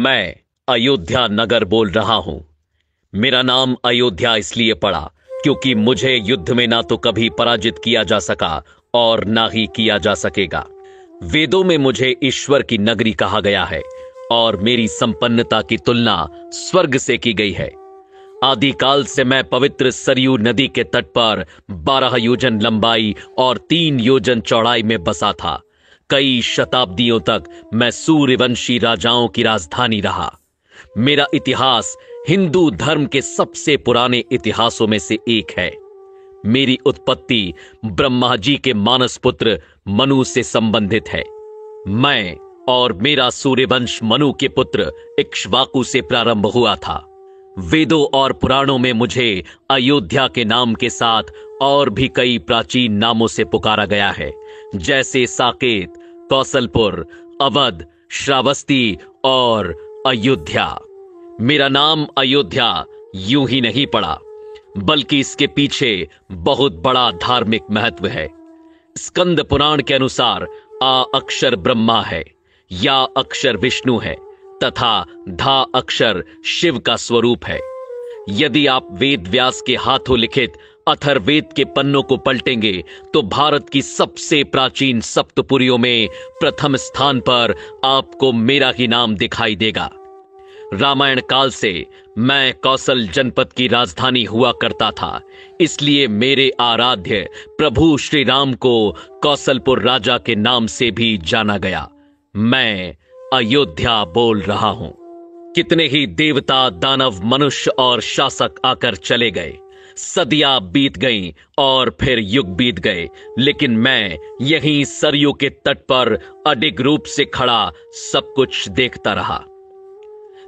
मैं अयोध्या नगर बोल रहा हूं। मेरा नाम अयोध्या इसलिए पड़ा क्योंकि मुझे युद्ध में ना तो कभी पराजित किया जा सका और ना ही किया जा सकेगा। वेदों में मुझे ईश्वर की नगरी कहा गया है और मेरी संपन्नता की तुलना स्वर्ग से की गई है। आदिकाल से मैं पवित्र सरयू नदी के तट पर 12 योजन लंबाई और 3 योजन चौड़ाई में बसा था। कई शताब्दियों तक मैं सूर्यवंशी राजाओं की राजधानी रहा। मेरा इतिहास हिंदू धर्म के सबसे पुराने इतिहासों में से एक है। मेरी उत्पत्ति ब्रह्मा जी के मानस पुत्र मनु से संबंधित है। मैं और मेरा सूर्यवंश मनु के पुत्र इक्ष्वाकु से प्रारंभ हुआ था। वेदों और पुराणों में मुझे अयोध्या के नाम के साथ और भी कई प्राचीन नामों से पुकारा गया है, जैसे साकेत, कौशलपुर, अवध, श्रावस्ती और अयोध्या। मेरा नाम अयोध्या यूं ही नहीं पड़ा, बल्कि इसके पीछे बहुत बड़ा धार्मिक महत्व है। स्कंद पुराण के अनुसार आ अक्षर ब्रह्मा है, या अक्षर विष्णु है तथा धा अक्षर शिव का स्वरूप है। यदि आप वेद व्यास के हाथों लिखित अथर्ववेद के पन्नों को पलटेंगे तो भारत की सबसे प्राचीन सप्तपुरियों में प्रथम स्थान पर आपको मेरा ही नाम दिखाई देगा। रामायण काल से मैं कौशल जनपद की राजधानी हुआ करता था, इसलिए मेरे आराध्य प्रभु श्री राम को कौशलपुर राजा के नाम से भी जाना गया। मैं अयोध्या बोल रहा हूं। कितने ही देवता, दानव, मनुष्य और शासक आकर चले गए, सदियां बीत गईं और फिर युग बीत गए, लेकिन मैं यहीं सरयू के तट पर अडिग रूप से खड़ा सब कुछ देखता रहा।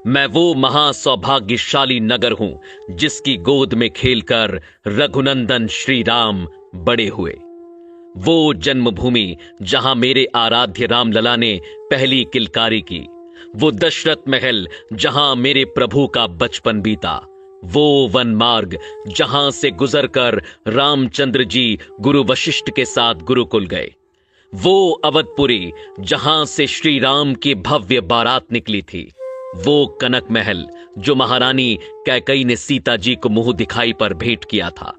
मैं वो महासौभाग्यशाली नगर हूं जिसकी गोद में खेलकर रघुनंदन श्री राम बड़े हुए। वो जन्मभूमि जहां मेरे आराध्य रामलला ने पहली किलकारी की, वो दशरथ महल जहां मेरे प्रभु का बचपन बीता, वो वन मार्ग जहां से गुजरकर रामचंद्र जी गुरु वशिष्ठ के साथ गुरुकुल गए, वो अवधपुरी जहां से श्री राम की भव्य बारात निकली थी, वो कनक महल जो महारानी कैकई ने सीता जी को मुंह दिखाई पर भेंट किया था,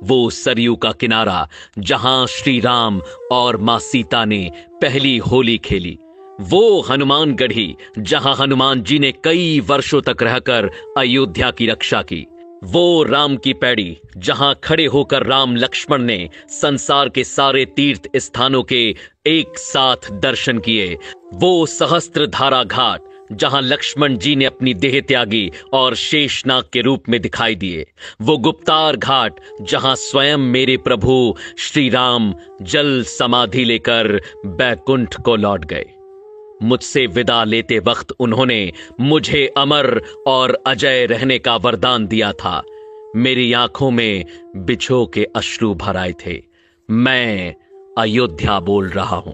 वो सरयू का किनारा जहां श्री राम और मां सीता ने पहली होली खेली, वो हनुमान गढ़ी जहां हनुमान जी ने कई वर्षों तक रहकर अयोध्या की रक्षा की, वो राम की पैड़ी जहां खड़े होकर राम लक्ष्मण ने संसार के सारे तीर्थ स्थानों के एक साथ दर्शन किए, वो सहस्त्रधारा घाट जहां लक्ष्मण जी ने अपनी देह त्यागी और शेषनाग के रूप में दिखाई दिए, वो गुप्तार घाट जहां स्वयं मेरे प्रभु श्री राम जल समाधि लेकर बैकुंठ को लौट गए। मुझसे विदा लेते वक्त उन्होंने मुझे अमर और अजय रहने का वरदान दिया था। मेरी आंखों में बिछो के अश्रु भर आए थे। मैं अयोध्या बोल रहा हूं।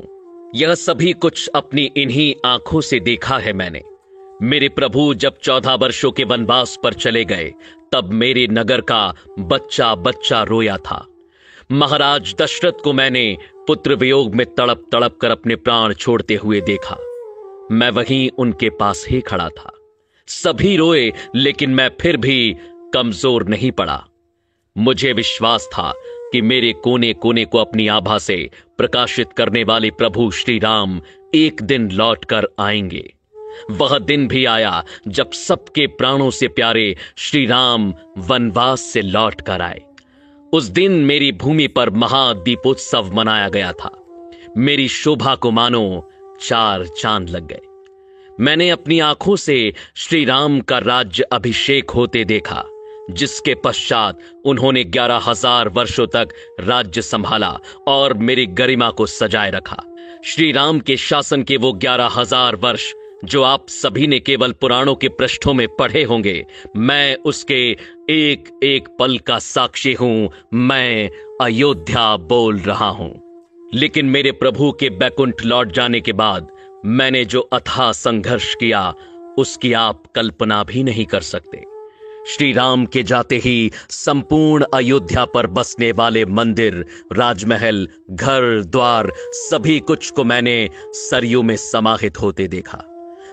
यह सभी कुछ अपनी इन्हीं आंखों से देखा है मैंने। मेरे प्रभु जब 14 वर्षों के वनवास पर चले गए, तब मेरे नगर का बच्चा बच्चा रोया था। महाराज दशरथ को मैंने पुत्र वियोग में तड़प तड़प कर अपने प्राण छोड़ते हुए देखा। मैं वहीं उनके पास ही खड़ा था। सभी रोए, लेकिन मैं फिर भी कमजोर नहीं पड़ा। मुझे विश्वास था कि मेरे कोने कोने को अपनी आभा से प्रकाशित करने वाले प्रभु श्री राम एक दिन लौट कर आएंगे। वह दिन भी आया जब सबके प्राणों से प्यारे श्री राम वनवास से लौट कर आए। उस दिन मेरी भूमि पर महादीपोत्सव मनाया गया था। मेरी शोभा को मानो 4 चांद लग गए। मैंने अपनी आंखों से श्री राम का राज्य अभिषेक होते देखा, जिसके पश्चात उन्होंने 11,000 वर्षों तक राज्य संभाला और मेरी गरिमा को सजाए रखा। श्री राम के शासन के वो 11,000 वर्ष जो आप सभी ने केवल पुराणों के पृष्ठों में पढ़े होंगे, मैं उसके एक एक पल का साक्षी हूं। मैं अयोध्या बोल रहा हूं। लेकिन मेरे प्रभु के बैकुंठ लौट जाने के बाद मैंने जो अथाह संघर्ष किया, उसकी आप कल्पना भी नहीं कर सकते। श्री राम के जाते ही संपूर्ण अयोध्या पर बसने वाले मंदिर, राजमहल, घर द्वार, सभी कुछ को मैंने सरयू में समाहित होते देखा।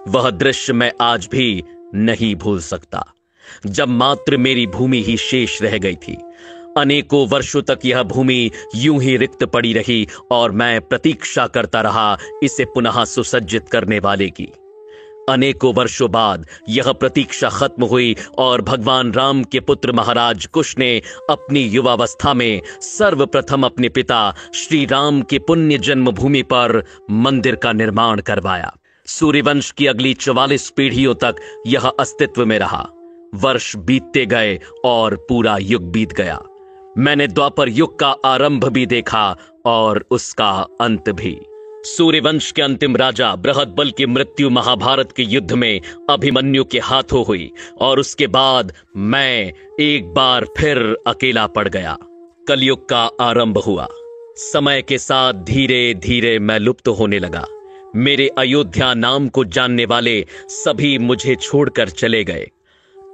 वह दृश्य मैं आज भी नहीं भूल सकता, जब मात्र मेरी भूमि ही शेष रह गई थी। अनेकों वर्षों तक यह भूमि यूं ही रिक्त पड़ी रही और मैं प्रतीक्षा करता रहा इसे पुनः सुसज्जित करने वाले की। अनेकों वर्षों बाद यह प्रतीक्षा खत्म हुई और भगवान राम के पुत्र महाराज कुश ने अपनी युवावस्था में सर्वप्रथम अपने पिता श्री राम के पुण्य जन्मभूमि पर मंदिर का निर्माण करवाया। सूर्यवंश की अगली 44 पीढ़ियों तक यह अस्तित्व में रहा। वर्ष बीतते गए और पूरा युग बीत गया। मैंने द्वापर युग का आरंभ भी देखा और उसका अंत भी। सूर्यवंश के अंतिम राजा बृहदबल की मृत्यु महाभारत के युद्ध में अभिमन्यु के हाथों हुई और उसके बाद मैं एक बार फिर अकेला पड़ गया। कलयुग का आरंभ हुआ। समय के साथ धीरे धीरे मैं लुप्त होने लगा। मेरे अयोध्या नाम को जानने वाले सभी मुझे छोड़कर चले गए।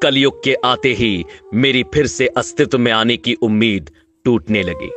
कलयुग के आते ही मेरी फिर से अस्तित्व में आने की उम्मीद टूटने लगी।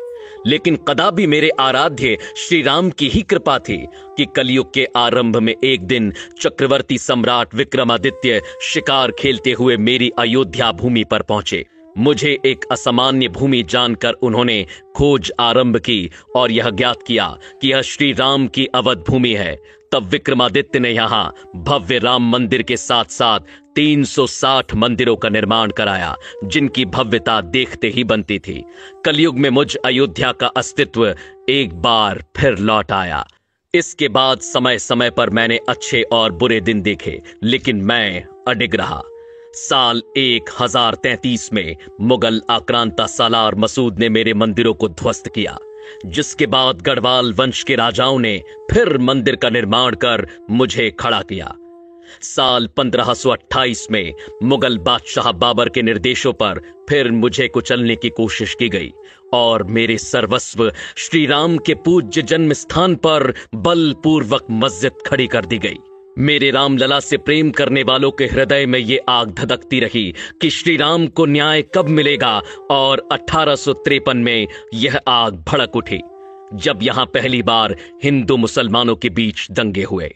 लेकिन कदापि मेरे आराध्य श्री राम की ही कृपा थी कि कलयुग के आरंभ में एक दिन चक्रवर्ती सम्राट विक्रमादित्य शिकार खेलते हुए मेरी अयोध्या भूमि पर पहुंचे। मुझे एक असामान्य भूमि जानकर उन्होंने खोज आरंभ की और यह ज्ञात किया कि यह श्री राम की अवध भूमि है। तब विक्रमादित्य ने यहां भव्य राम मंदिर के साथ साथ 360 मंदिरों का निर्माण कराया, जिनकी भव्यता देखते ही बनती थी। कलयुग में मुझ अयोध्या का अस्तित्व एक बार फिर लौट आया। इसके बाद समय समय पर मैंने अच्छे और बुरे दिन देखे, लेकिन मैं अडिग रहा। साल 1033 में मुगल आक्रांता सालार मसूद ने मेरे मंदिरों को ध्वस्त किया, जिसके बाद गढ़वाल वंश के राजाओं ने फिर मंदिर का निर्माण कर मुझे खड़ा किया। साल 1528 में मुगल बादशाह बाबर के निर्देशों पर फिर मुझे कुचलने की कोशिश की गई और मेरे सर्वस्व श्री राम के पूज्य जन्म स्थान पर बलपूर्वक मस्जिद खड़ी कर दी गई। मेरे रामलला से प्रेम करने वालों के हृदय में ये आग धधकती रही कि श्री राम को न्याय कब मिलेगा, और 1853 में यह आग भड़क उठी जब यहां पहली बार हिंदू मुसलमानों के बीच दंगे हुए।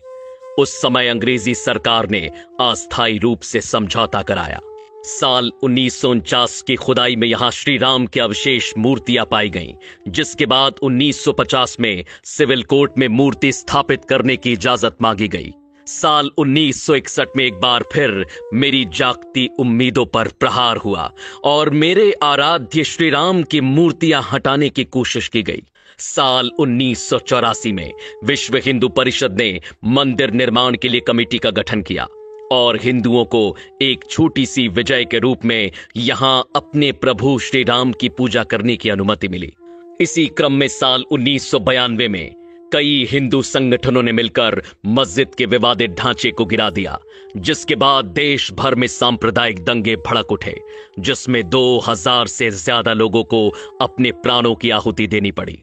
उस समय अंग्रेजी सरकार ने अस्थायी रूप से समझौता कराया। साल 1949 की खुदाई में यहां श्री राम के अवशेष मूर्तियां पाई गईं, जिसके बाद 1950 में सिविल कोर्ट में मूर्ति स्थापित करने की इजाजत मांगी गई। साल 1961 में एक बार फिर मेरी जागती उम्मीदों पर प्रहार हुआ और मेरे आराध्य श्री राम की मूर्तियां हटाने की कोशिश की गई। साल 1984 में विश्व हिंदू परिषद ने मंदिर निर्माण के लिए कमेटी का गठन किया और हिंदुओं को एक छोटी सी विजय के रूप में यहां अपने प्रभु श्री राम की पूजा करने की अनुमति मिली। इसी क्रम में साल 1992 में कई हिंदू संगठनों ने मिलकर मस्जिद के विवादित ढांचे को गिरा दिया, जिसके बाद देश भर में सांप्रदायिक दंगे भड़क उठे, जिसमें 2000 से ज्यादा लोगों को अपने प्राणों की आहुति देनी पड़ी।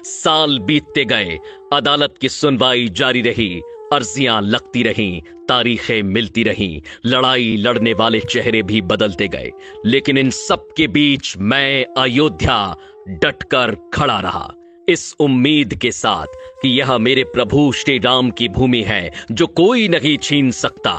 साल बीतते गए, अदालत की सुनवाई जारी रही, अर्जियां लगती रहीं, तारीखें मिलती रहीं, लड़ाई लड़ने वाले चेहरे भी बदलते गए, लेकिन इन सब के बीच मैं अयोध्या डटकर खड़ा रहा, इस उम्मीद के साथ कि यह मेरे प्रभु श्री राम की भूमि है जो कोई नहीं छीन सकता।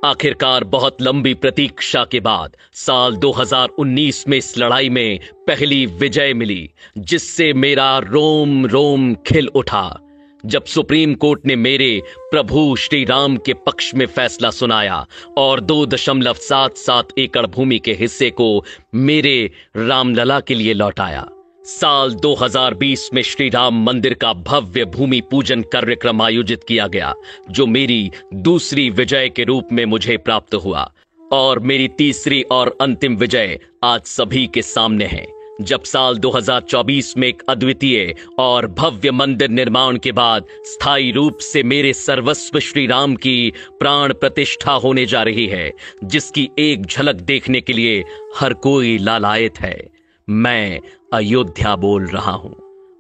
आखिरकार बहुत लंबी प्रतीक्षा के बाद साल 2019 में इस लड़ाई में पहली विजय मिली, जिससे मेरा रोम रोम खिल उठा जब सुप्रीम कोर्ट ने मेरे प्रभु श्री राम के पक्ष में फैसला सुनाया और 2.77 एकड़ भूमि के हिस्से को मेरे रामलला के लिए लौटाया। साल 2020 में श्री राम मंदिर का भव्य भूमि पूजन कार्यक्रम आयोजित किया गया, जो मेरी दूसरी विजय के रूप में मुझे प्राप्त हुआ, और मेरी तीसरी और अंतिम विजय आज सभी के सामने है, जब साल 2024 में एक अद्वितीय और भव्य मंदिर निर्माण के बाद स्थायी रूप से मेरे सर्वस्व श्री राम की प्राण प्रतिष्ठा होने जा रही है, जिसकी एक झलक देखने के लिए हर कोई लालायित है। मैं अयोध्या बोल रहा हूं।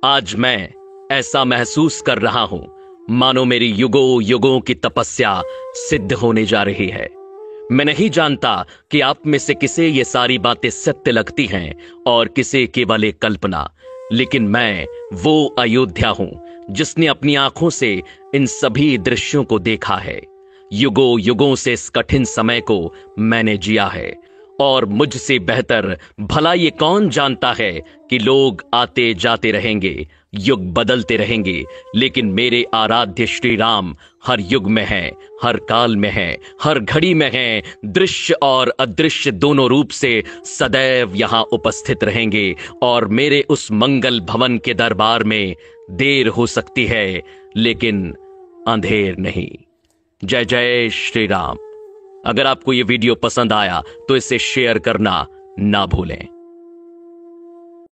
आज मैं ऐसा महसूस कर रहा हूं मानो मेरी युगों युगों की तपस्या सिद्ध होने जा रही है। मैं नहीं जानता कि आप में से किसे ये सारी बातें सत्य लगती हैं और किसे केवल एक कल्पना, लेकिन मैं वो अयोध्या हूं जिसने अपनी आंखों से इन सभी दृश्यों को देखा है। युगों युगों से इस कठिन समय को मैंने जिया है, और मुझसे बेहतर भला ये कौन जानता है कि लोग आते जाते रहेंगे, युग बदलते रहेंगे, लेकिन मेरे आराध्य श्री राम हर युग में हैं, हर काल में हैं, हर घड़ी में हैं, दृश्य और अदृश्य दोनों रूप से सदैव यहां उपस्थित रहेंगे। और मेरे उस मंगल भवन के दरबार में देर हो सकती है, लेकिन अंधेर नहीं। जय जय श्री राम। अगर आपको यह वीडियो पसंद आया तो इसे शेयर करना ना भूलें।